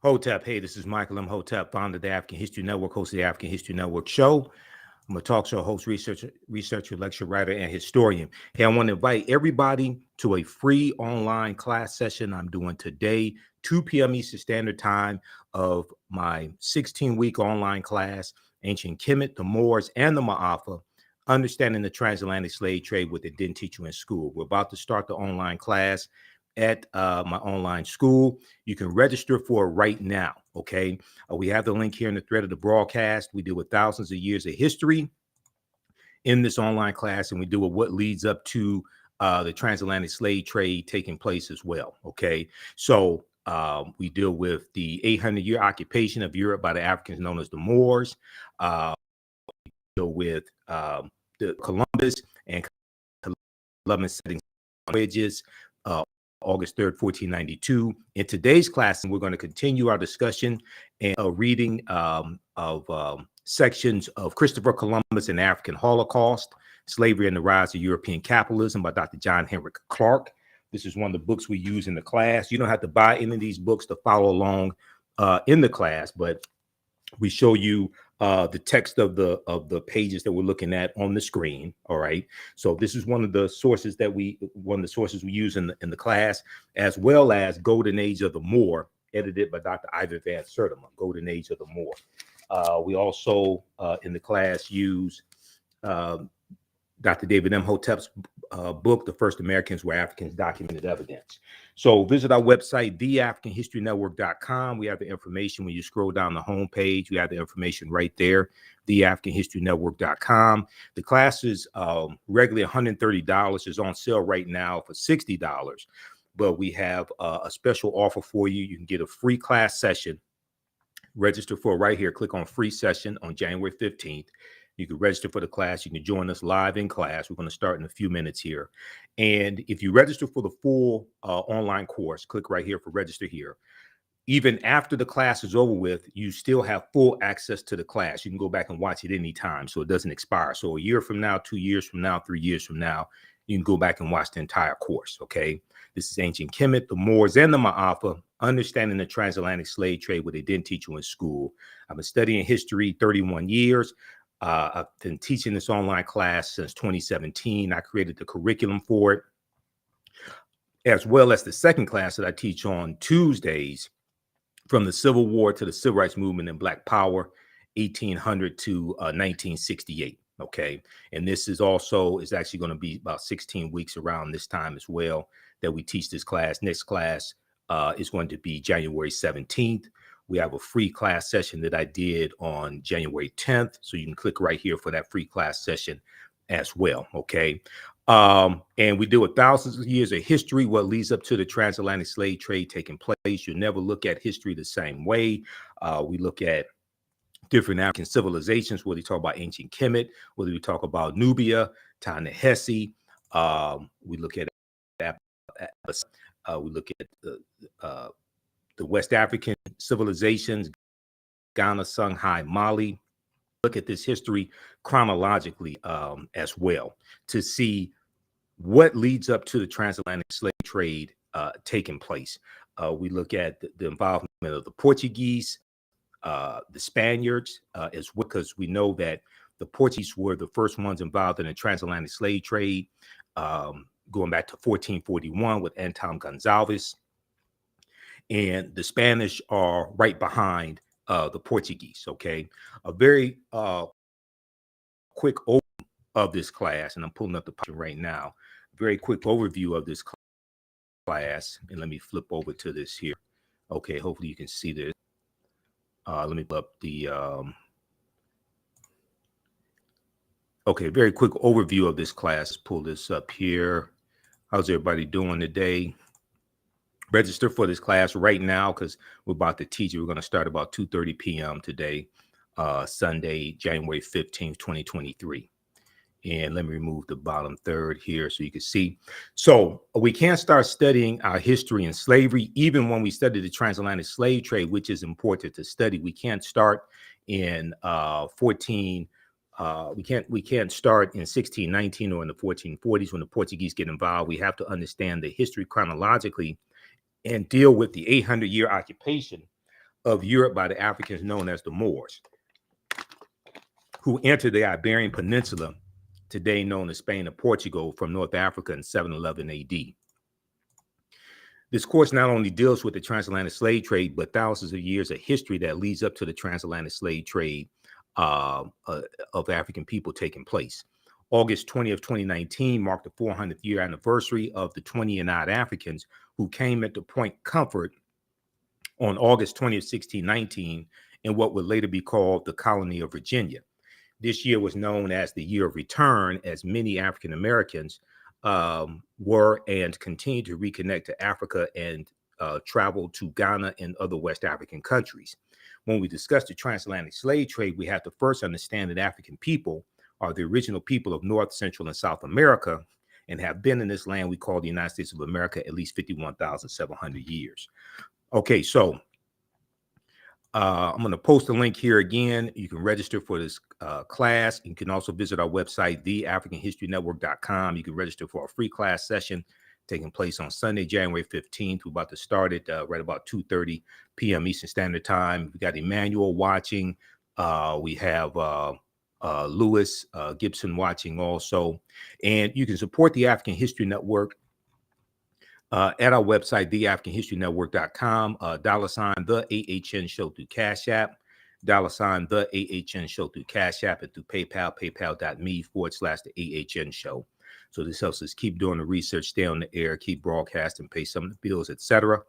Hotep. Hey, this is Michael Imhotep, founder of the African History Network, host of the African History Network show. I'm a talk show host, researcher, lecture writer, and historian. Hey, I want to invite everybody to a free online class session I'm doing today, 2 p.m. Eastern Standard Time, of my 16-week online class, Ancient Kemet, the Moors, and the Maafa, Understanding the Transatlantic Slave Trade, what they didn't teach you in school. We're about to start the online class at my online school. You can register for it right now, okay? We have the link here in the thread of the broadcast. We deal with thousands of years of history in this online class, and we deal with what leads up to the transatlantic slave trade taking place as well, okay? So we deal with the 800-year occupation of Europe by the Africans known as the Moors. We deal with the Columbus and Columbus setting voyages, August 3rd, 1492. In today's class, we're going to continue our discussion and a reading of sections of Christopher Columbus and the African Holocaust, Slavery and the Rise of European Capitalism by Dr. John Henrik Clarke. This is one of the books we use in the class. You don't have to buy any of these books to follow along in the class, but we show you the text of the pages that we're looking at on the screen. All right. So this is one of the sources we use in the class, as well as Golden Age of the Moor, edited by Dr. Ivan Van Sertima, Golden Age of the Moor. We also in the class use Dr. David Imhotep's book, The First Americans Were Africans, Documented Evidence. So visit our website, theafricanhistorynetwork.com. We have the information. When you scroll down the homepage, we have the information right there, theafricanhistorynetwork.com. The class is regularly $130. It's on sale right now for $60. But we have a special offer for you. You can get a free class session. Register for it right here. Click on free session on January 15th. You can register for the class. You can join us live in class. We're going to start in a few minutes here. And if you register for the full online course, click right here for register here. Even after the class is over with, you still have full access to the class. You can go back and watch it anytime, so it doesn't expire. So a year from now, 2 years from now, 3 years from now, you can go back and watch the entire course, okay? This is Ancient Kemet, the Moors, and the Maafa, Understanding the Transatlantic Slave Trade, what they didn't teach you in school. I've been studying history 31 years. I've been teaching this online class since 2017. I created the curriculum for it, as well as the second class that I teach on Tuesdays, from the Civil War to the Civil Rights Movement and Black Power, 1800 to 1968. Okay. And this is actually going to be about 16 weeks around this time as well that we teach this class. Next class is going to be January 17th. We have a free class session that I did on January 10th. So you can click right here for that free class session as well. Okay. And we deal with thousands of years of history, what leads up to the transatlantic slave trade taking place. You'll never look at history the same way. We look at different African civilizations, whether we talk about ancient Kemet, whether we talk about Nubia, Ta-Nehisi. We look at the West African civilizations, Ghana, Songhai, Mali. Look at this history chronologically as well to see what leads up to the transatlantic slave trade taking place. We look at the involvement of the Portuguese, the Spaniards, as well, because we know that the Portuguese were the first ones involved in the transatlantic slave trade, going back to 1441 with Anton Gonzalez. And the Spanish are right behind the Portuguese, okay? A very quick overview of this class, and I'm pulling up the picture right now. Very quick overview of this class, and let me flip over to this here. Okay, hopefully you can see this. Let me pull up the... Okay, very quick overview of this class. Pull this up here. How's everybody doing today? Register for this class right now because we're about to teach it. We're going to start about 2:30 p.m. today, Sunday, January 15th, 2023. And let me remove the bottom third here so you can see. So we can't start studying our history in slavery, even when we study the transatlantic slave trade, which is important to study. We can't start in we can't start in 1619 or in the 1440s when the Portuguese get involved. We have to understand the history chronologically and deal with the 800-year occupation of Europe by the Africans known as the Moors, who entered the Iberian Peninsula, today known as Spain and Portugal, from North Africa in 711 AD. This course not only deals with the transatlantic slave trade, but thousands of years of history that leads up to the transatlantic slave trade of African people taking place. August 20th, 2019 marked the 400th year anniversary of the 20 and odd Africans who came into Point Comfort on August 20th, 1619, in what would later be called the colony of Virginia. This year was known as the Year of Return, as many African Americans were and continue to reconnect to Africa and travel to Ghana and other West African countries. When we discuss the transatlantic slave trade, we have to first understand that African people are the original people of North, Central, and South America, and have been in this land we call the United States of America at least 51,700 years. Okay, so I'm going to post a link here again. You can register for this class. You can also visit our website, theafricanhistorynetwork.com. You can register for a free class session taking place on Sunday, January 15th. We're about to start it right about 2:30 p.m. Eastern Standard Time. We got Emmanuel watching. We have Lewis Gibson watching also. And you can support the African History Network at our website, theafricanhistorynetwork.com, $ the AHN show through Cash App, $ the AHN show through Cash App, and through PayPal, paypal.me/the AHN show. So this helps us keep doing the research, stay on the air, keep broadcasting, pay some of the bills, etc.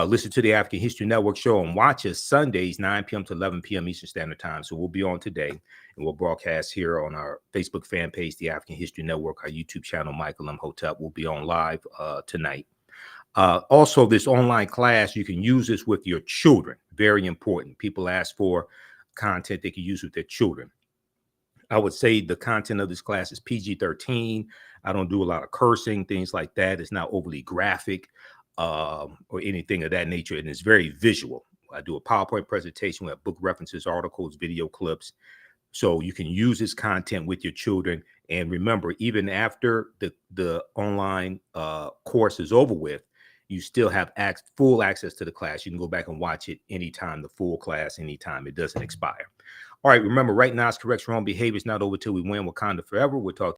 Listen to the African History Network show and watch us Sundays, 9 p.m. to 11 p.m. Eastern Standard Time. So we'll be on today, and we'll broadcast here on our Facebook fan page, the African History Network, our YouTube channel, Michael Imhotep. Will be on live tonight. Also, this online class, you can use this with your children. Very important. People ask for content they can use with their children. I would say the content of this class is PG-13. I don't do a lot of cursing, things like that. It's not overly graphic or anything of that nature, and it's very visual. I do a PowerPoint presentation. We have book references, articles, video clips. So you can use this content with your children. And remember, even after the online course is over with, you still have full access to the class. You can go back and watch it anytime, the full class, anytime. It doesn't expire. All right, remember, right now, it's correct wrong behavior is not over till we win. Wakanda forever. We'll talk